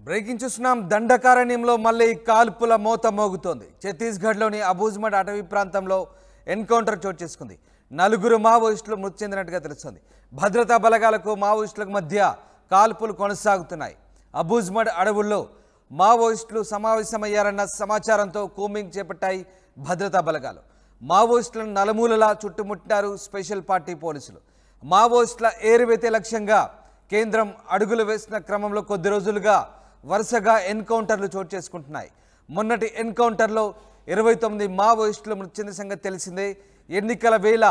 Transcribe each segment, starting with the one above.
Breaking చూస్తున్నాం. దండకారణ్యంలో మళ్ళీ కాల్పుల మోత మోగుతోంది. ఛత్తీస్గఢ్లోని అబూజ్మడ్ అటవీ ప్రాంతంలో ఎన్కౌంటర్ చోటు చేసుకుంది. 4 మావోయిస్టులు మృతి చెందినట్టుగా తెలుస్తోంది. భద్రతా బలగాలకు మావోయిస్టులకు మధ్య కాల్పులు కొనసాగుతున్నాయి. అబూజ్మడ్ అడవుల్లో మావోయిస్టులు సమావేశమయ్యారన్న సమాచారంతో కూంబింగ్ చేపట్టాయి భద్రతా బలగాలు. మావోయిస్టులను నలుమూలలా చుట్టుముట్టారు స్పెషల్ పార్టీ పోలీసులు. మావోయిస్టుల ఏరువేతే లక్ష్యంగా కేంద్రం అడుగులు వేసిన క్రమంలో కొద్ది రోజులుగా వరుసగా ఎన్కౌంటర్లు చోటు చేసుకుంటున్నాయి. మొన్నటి ఎన్కౌంటర్లో 29 మావోయిస్టులు మృతి చెందిన సంగతి తెలిసిందే. ఎన్నికల వేళ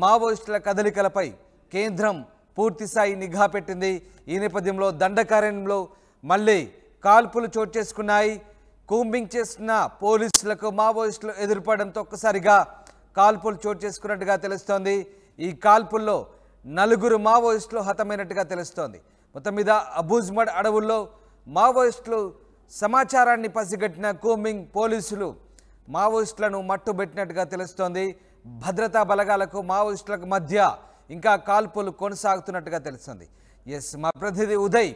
మావోయిస్టుల కదలికలపై కేంద్రం పూర్తిస్థాయి నిఘా పెట్టింది. ఈ నేపథ్యంలో దండకారణ్యంలో మళ్ళీ కాల్పులు చోటు చేసుకున్నాయి. కూంబింగ్ చేస్తున్న పోలీసులకు మావోయిస్టులు ఎదురుపడడంతో ఒక్కసారిగా కాల్పులు చోటు చేసుకున్నట్టుగా తెలుస్తోంది. ఈ కాల్పుల్లో 4 మావోయిస్టులు హతమైనట్టుగా తెలుస్తోంది. మొత్తం మీద అబూజ్మడ్ అడవుల్లో మావోయిస్టులు సమాచారాన్ని పసిగట్టిన కూంబింగ్ పోలీసులు మావోయిస్టులను మట్టుబెట్టినట్టుగా తెలుస్తోంది. భద్రతా బలగాలకు మావోయిస్టులకు మధ్య ఇంకా కాల్పులు కొనసాగుతున్నట్టుగా తెలుస్తుంది. ఎస్, మా ప్రతినిధి ఉదయ్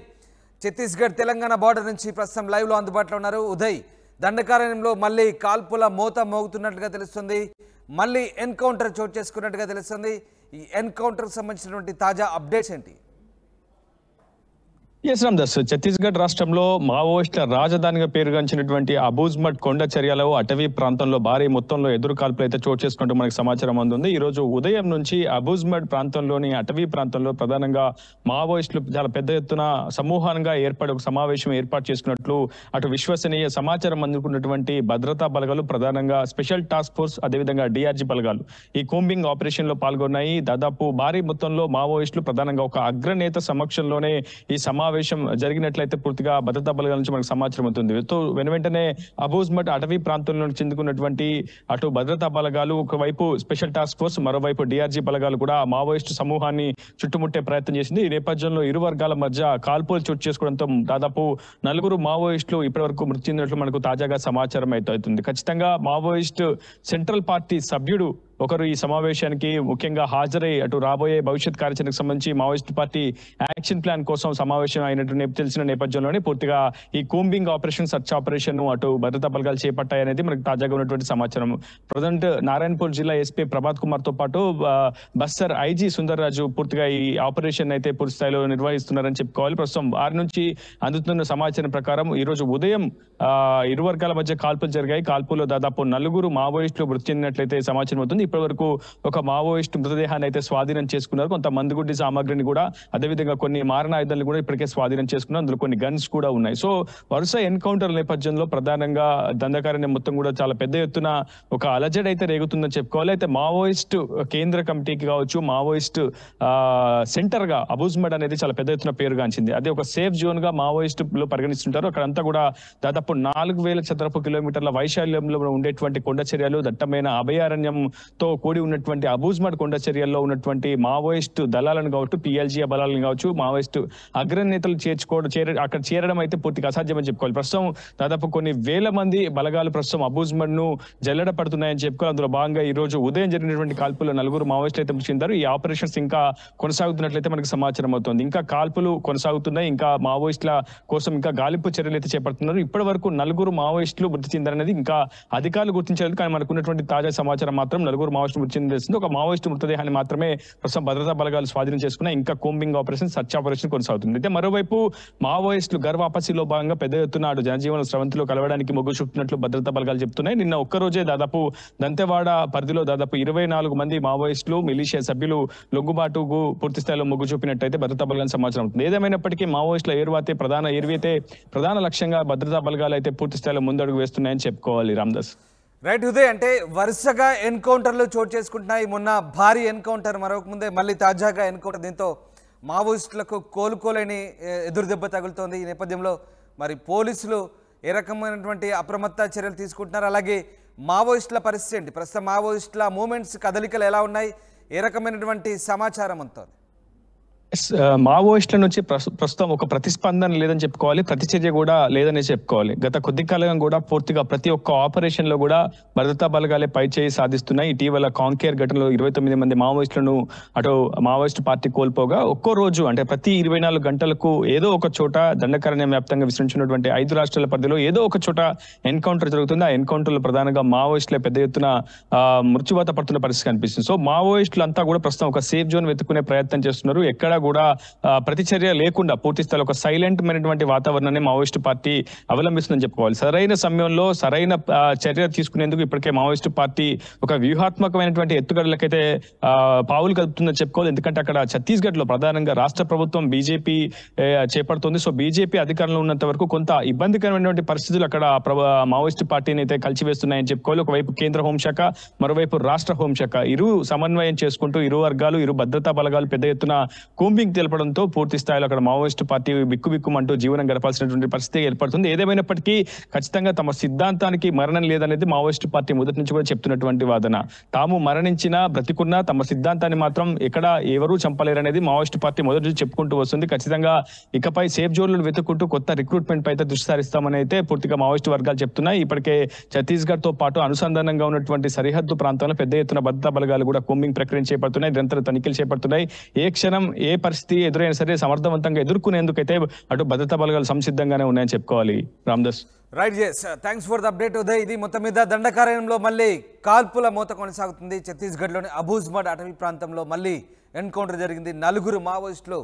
ఛత్తీస్గఢ్ తెలంగాణ బార్డర్ నుంచి ప్రస్తుతం లైవ్లో అందుబాటులో ఉన్నారు. ఉదయ్, దండకారణ్యంలో మళ్ళీ కాల్పుల మోత మోగుతున్నట్టుగా తెలుస్తుంది. మళ్ళీ ఎన్కౌంటర్ చోటు చేసుకున్నట్టుగా తెలుస్తుంది. ఈ ఎన్కౌంటర్కి సంబంధించినటువంటి తాజా అప్డేట్స్ ఏంటి? ఎస్ రామ్దాస్, ఛత్తీస్గఢ్ రాష్ట్రంలో మావోయిస్టుల రాజధానిగా పేరుగాంచినటువంటి అబూజ్మడ్ కొండ చర్యలో అటవీ ప్రాంతంలో భారీ మొత్తంలో ఎదురు కాల్పులు అయితే చోటు చేసుకుంటూ మనకు సమాచారం అందుంది. ఈ రోజు ఉదయం నుంచి అబూజ్మడ్ ప్రాంతంలోని అటవీ ప్రాంతంలో ప్రధానంగా మావోయిస్టులు చాలా పెద్ద ఎత్తున సమూహంగా ఏర్పడి ఒక సమావేశం ఏర్పాటు చేసుకున్నట్లు అటు విశ్వసనీయ సమాచారం అందుకున్నటువంటి భద్రతా బలగాలు, ప్రధానంగా స్పెషల్ టాస్క్ ఫోర్స్, అదేవిధంగా డిఆర్జీ బలగాలు ఈ కూంబింగ్ ఆపరేషన్ లో పాల్గొన్నాయి. దాదాపు భారీ మొత్తంలో మావోయిస్టులు ప్రధానంగా ఒక అగ్రనేత సమక్షంలోనే ఈ సమావేశం జరిగినట్లయితే పూర్తిగా భద్రతా బలగాల నుంచి మనకు సమాచారం అవుతుంది. వెంటనే అబూజ్మడ్ అటవీ ప్రాంతంలో చెందుకున్నటువంటి అటు భద్రతా బలగాలు, ఒకవైపు స్పెషల్ టాస్క్ ఫోర్స్, మరోవైపు డిఆర్జీ బలగాలు కూడా మావోయిస్టు సమూహాన్ని చుట్టుముట్టే ప్రయత్నం చేసింది. ఈ నేపథ్యంలో ఇరు వర్గాల మధ్య కాల్పులు చోటు చేసుకోవడంతో దాదాపు 4 మావోయిస్టులు ఇప్పటి మృతి చెందినట్లు మనకు తాజాగా సమాచారం అయితే అవుతుంది. ఖచ్చితంగా మావోయిస్ట్ సెంట్రల్ పార్టీ సభ్యుడు ఒకరు ఈ సమావేశానికి ముఖ్యంగా హాజరై అటు రాబోయే భవిష్యత్ కార్యాచరణకు సంబంధించి మావోయిస్ట్ పార్టీ యాక్షన్ ప్లాన్ కోసం సమావేశం అయినట్టు తెలిసిన నేపథ్యంలోనే పూర్తిగా ఈ కూంబింగ్ ఆపరేషన్, సర్చ్ ఆపరేషన్ అటు భద్రతా బలగాలు చేపట్టాయి అనేది మనకు తాజాగా ఉన్నటువంటి సమాచారం. ప్రజెంట్ నారాయణపూర్ జిల్లా ఎస్పీ ప్రభాత్ కుమార్ తో పాటు బస్తర్ ఐజీ సుందర్ రాజు పూర్తిగా ఈ ఆపరేషన్ అయితే పూర్తి స్థాయిలో నిర్వహిస్తున్నారని చెప్పుకోవాలి. ప్రస్తుతం వారి నుంచి అందుతున్న సమాచారం ప్రకారం ఈ రోజు ఉదయం ఇరు వర్గాల మధ్య కాల్పులు జరిగాయి. కాల్పుల్లో దాదాపు 4 మావోయిస్టులు మృతి చెందినట్లయితే సమాచారం అవుతుంది. ఇప్పటి వరకు ఒక మావోయిస్టు మృతదేహాన్ని అయితే స్వాధీనం చేసుకున్నారు. కొంత మందుగుడ్డి సామాగ్రిని కూడా, అదేవిధంగా కొన్ని మారణాయుధాలను కూడా ఇప్పటికే స్వాధీనం చేసుకున్నారు. అందులో కొన్ని గన్స్ కూడా ఉన్నాయి. సో వరుస ఎన్కౌంటర్ నేపథ్యంలో ప్రధానంగా దండకారణ్యం మొత్తం కూడా చాలా పెద్ద ఎత్తున ఒక అలజడి అయితే రేగుతుందని చెప్పుకోవాలి. అయితే మావోయిస్టు కేంద్ర కమిటీకి కావచ్చు, మావోయిస్టు సెంటర్ గా అబూజ్మడ్ అనేది చాలా పెద్ద ఎత్తున పేరుగాంచింది. అదే ఒక సేఫ్ జోన్ గా మావోయిస్టులు పరిగణిస్తుంటారు. అక్కడంతా కూడా దాదాపు 4000 చదరపు కిలోమీటర్ల వైశాల్యంలో ఉండేటువంటి కొండ చర్యలు, దట్టమైన అభయారణ్యంతో కూడి ఉన్నటువంటి అబూజ్మడ్ కొండ చర్యల్లో ఉన్నటువంటి మావోయిస్టు దళాలను కావచ్చు, పిఎల్జీ బలాలను కావచ్చు, మావోయిస్టు అగ్రనేతలు అక్కడ చేరడం అయితే పూర్తిగా అసాధ్యమని చెప్పుకోవాలి. ప్రస్తుతం దాదాపు కొన్ని వేల మంది బలగాలు ప్రస్తుతం అబూజ్మడ్ ను జల్లెడ పడుతున్నాయని చెప్పుకోవాలి. అందులో భాగంగా ఈ రోజు ఉదయం జరిగినటువంటి కాల్పుల్లో 4 మావోయిస్టులు అయితే మృతి చెందారు. ఈ ఆపరేషన్స్ ఇంకా కొనసాగుతున్నట్లయితే మనకు సమాచారం అవుతుంది. ఇంకా కాల్పులు కొనసాగుతున్నాయి. ఇంకా మావోయిస్టుల కోసం ఇంకా గాలింపు చర్యలు అయితే చేపడుతున్నారు. ఇప్పటి వరకు 4 మావోయిస్టులు మృతి చెందారనేది ఇంకా అధికారులు గుర్తించలేదు. కానీ మనకు ఉన్నటువంటి తాజా సమాచారం మాత్రం 4 మావోయిస్టులు మృతి చెందింది. ఒక మావోయిస్టు మృతదేహాన్ని మాత్రమే ప్రస్తుతం భద్రతా బలగాలు స్వాధీనం చేసుకున్నాయి. ఇంకా కూంబింగ్ ఆపరేషన్, సర్చ్ ఆపరేషన్ కొనసాగుతుంది. అయితే మరోవైపు మావోయిస్టులు గర్వాపసిలో భాగంగా పెద్ద ఎత్తున జనజీవన స్రవంతిలో కలవడానికి మొగ్గు చూపుతున్నట్లు భద్రతా బలగాలు చెప్తున్నాయి. నిన్న ఒక్కరోజే దాదాపు దంతెవాడ పరిధిలో దాదాపు 24 మంది మావోయిస్టులు, మిలిషియా సభ్యులు లొంగుబాటుకు పూర్తి స్థాయిలో మొగ్గు చూపినట్టయితే భద్రతా బలగాలు సమాచారం అవుతుంది. ఏదేమైనప్పటికీ మావోయిస్టుల ప్రధాన లక్ష్యంగా భద్రతా బలగాలు అయితే పూర్తి స్థాయిలో ముందడుగు వేస్తున్నాయని చెప్పుకోవాలి. రామ్దాస్, రైట్ ఉదయ్, అంటే వరుసగా ఎన్కౌంటర్లు చోటు చేసుకుంటున్నాయి. మొన్న భారీ ఎన్కౌంటర్, మరొక ముందే మళ్ళీ తాజాగా ఎన్కౌంటర్. దీంతో మావోయిస్టులకు కోలుకోలేని ఎదురు దెబ్బ తగులుతోంది. ఈ నేపథ్యంలో మరి పోలీసులు ఏ రకమైనటువంటి అప్రమత్త చర్యలు తీసుకుంటున్నారు? అలాగే మావోయిస్టుల పరిస్థితి ఏంటి? ప్రస్తుతం మావోయిస్టుల మూమెంట్స్, కదలికలు ఎలా ఉన్నాయి? ఏ రకమైనటువంటి సమాచారం ఉంటుంది? మావోయిస్టుల నుంచి ప్రస్తుతం ఒక ప్రతిస్పందన లేదని చెప్పుకోవాలి, ప్రతిచర్య కూడా లేదని చెప్పుకోవాలి. గత కొద్ది కాలంగా కూడా పూర్తిగా ప్రతి ఒక్క ఆపరేషన్ లో కూడా భద్రతా బలగాలే పై చేయి సాధిస్తున్నాయి. ఇటీవల కాంకేర్ ఘటనలో 29 మంది మావోయిస్టులను అటు మావోయిస్టు పార్టీ కోల్పోగా ఒక్కో రోజు అంటే ప్రతి 24 గంటలకు ఏదో ఒక చోట దండకారణ్యం వ్యాప్తంగా విస్తరించినటువంటి 5 రాష్ట్రాల పరిధిలో ఏదో ఒక చోట ఎన్కౌంటర్ జరుగుతుంది. ఆ ఎన్కౌంటర్ లో ప్రధానంగా మావోయిస్టులే పెద్ద ఎత్తున మృత్యువాత పడుతున్న పరిస్థితి కనిపిస్తుంది. సో మావోయిస్టులు అంతా కూడా ప్రస్తుతం ఒక సేఫ్ జోన్ వెతుక్కునే ప్రయత్నం చేస్తున్నారు. ఎక్కడ కూడా ప్రతిచర్య లేకుండా పూర్తి స్థాయిలో ఒక సైలెంట్ అయినటువంటి వాతావరణాన్ని మావోయిస్టు పార్టీ అవలంబిస్తుందని చెప్పుకోవాలి. సరైన సమయంలో సరైన చర్య తీసుకునేందుకు ఇప్పటికే మావోయిస్టు పార్టీ ఒక వ్యూహాత్మకమైనటువంటి ఎత్తుగడలకైతే పావులు కలుపుతుందని చెప్పుకోవాలి. ఎందుకంటే అక్కడ ఛత్తీస్గఢ్ లో ప్రధానంగా రాష్ట్ర ప్రభుత్వం బీజేపీ చేపడుతుంది. సో బీజేపీ అధికారంలో ఉన్నంత వరకు కొంత ఇబ్బందికరమైనటువంటి పరిస్థితులు అక్కడ మావోయిస్టు పార్టీని అయితే కలిసివేస్తున్నాయని చెప్పుకోవాలి. ఒకవైపు కేంద్ర హోంశాఖ, మరోవైపు రాష్ట్ర హోంశాఖ ఇరు సమన్వయం చేసుకుంటూ ఇరు వర్గాలు ఇరు భద్రతా బలగాలు పెద్ద ఎత్తున కూంబింగ్ తెలపడంతో పూర్తి స్థాయిలో అక్కడ మావోయిస్టు పార్టీ బిక్కుబిక్కుమంటూ జీవనం గడపాల్సినటువంటి పరిస్థితి ఏర్పడుతుంది. ఏదేమైనప్పటికీ ఖచ్చితంగా తమ సిద్ధాంతానికి మరణం లేదనేది మావోయిస్టు పార్టీ మొదటి నుంచి కూడా చెప్తున్నటువంటి వాదన. తాము మరణించినా బ్రతికున్నా తమ సిద్ధాంతాన్ని మాత్రం ఎక్కడ ఎవరూ చంపలేరనేది మావోయిస్టు పార్టీ మొదటి నుంచి చెప్పుకుంటూ వస్తుంది. ఖచ్చితంగా ఇకపై సేఫ్ జోన్లను వెతుక్కుంటూ కొత్త రిక్రూట్మెంట్ పై అయితే దృష్టి సారిస్తామని అయితే పూర్తిగా మావోయిస్టు వర్గాలు చెప్తున్నాయి. ఇప్పటికే ఛత్తీస్గఢ్ తో పాటు అనుసంధానంగా ఉన్నటువంటి సరిహద్దు ప్రాంతాల్లో పెద్ద ఎత్తున భద్రతా బలగాలు కూడా కూంబింగ్ ప్రక్రియ చేపడుతున్నాయి, నిరంతర తనిఖీలు చేపడుతున్నాయి. ఏ క్షణం ఏ పరిస్థితి ఎదురైనా సరే సమర్థవంతంగా ఎదుర్కొనేందుకైతే అటు భద్రతా బలగాలు సంసిద్ధంగానే ఉన్నాయని చెప్పుకోవాలి. Ramdas. Right, thanks for the update Uday. ఇది మొత్తం మీద దండకారణ్యంలో మళ్ళీ కాల్పుల మూత కొనసాగుతుంది. ఛత్తీస్గఢ్లోని అబూజ్మడ్ అటవీ ప్రాంతంలో మళ్ళీ ఎన్కౌంటర్ జరిగింది. 4 మావోయిస్టులు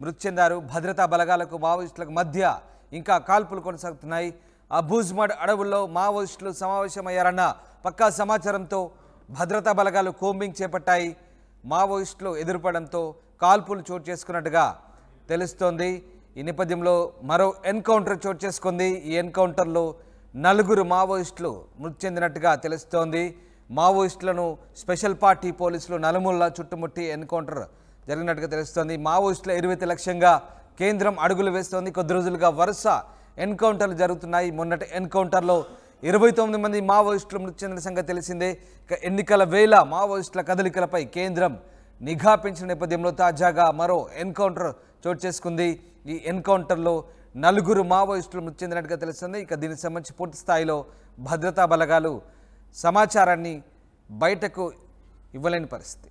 మృతి చెందారు. భద్రతా బలగాలకు మావోయిస్టులకు మధ్య ఇంకా కాల్పులు కొనసాగుతున్నాయి. అబూజ్మడ్ అడవుల్లో మావోయిస్టులు సమావేశమయ్యారన్న పక్కా సమాచారంతో భద్రతా బలగాలు కోంబింగ్ చేపట్టాయి. మావోయిస్టులు ఎదురుపడంతో కాల్పులు చోటు చేసుకున్నట్టుగా తెలుస్తోంది. ఈ నేపథ్యంలో మరో ఎన్కౌంటర్ చోటు చేసుకుంది. ఈ ఎన్కౌంటర్లో 4 మావోయిస్టులు మృతి చెందినట్టుగా తెలుస్తోంది. మావోయిస్టులను స్పెషల్ పార్టీ పోలీసులు నలుమూలలా చుట్టుముట్టి ఎన్కౌంటర్ జరిగినట్టుగా తెలుస్తోంది. మావోయిస్టుల ఎరువేత లక్ష్యంగా కేంద్రం అడుగులు వేస్తోంది. కొద్ది రోజులుగా వరుస ఎన్కౌంటర్లు జరుగుతున్నాయి. మొన్నటి ఎన్కౌంటర్లో 29 మంది మావోయిస్టులు మృతి చెందిన సంగతి తెలిసిందే. ఇక ఎన్నికల వేళ మావోయిస్టుల కదలికలపై కేంద్రం నిఘా పెంచిన నేపథ్యంలో తాజాగా మరో ఎన్కౌంటర్ చోటు చేసుకుంది. ఈ ఎన్కౌంటర్లో 4 మావోయిస్టులు మృతి చెందినట్టుగా తెలుస్తుంది. ఇక దీనికి సంబంధించి పూర్తి స్థాయిలో భద్రతా బలగాలు సమాచారాన్ని బయటకు ఇవ్వలేని పరిస్థితి.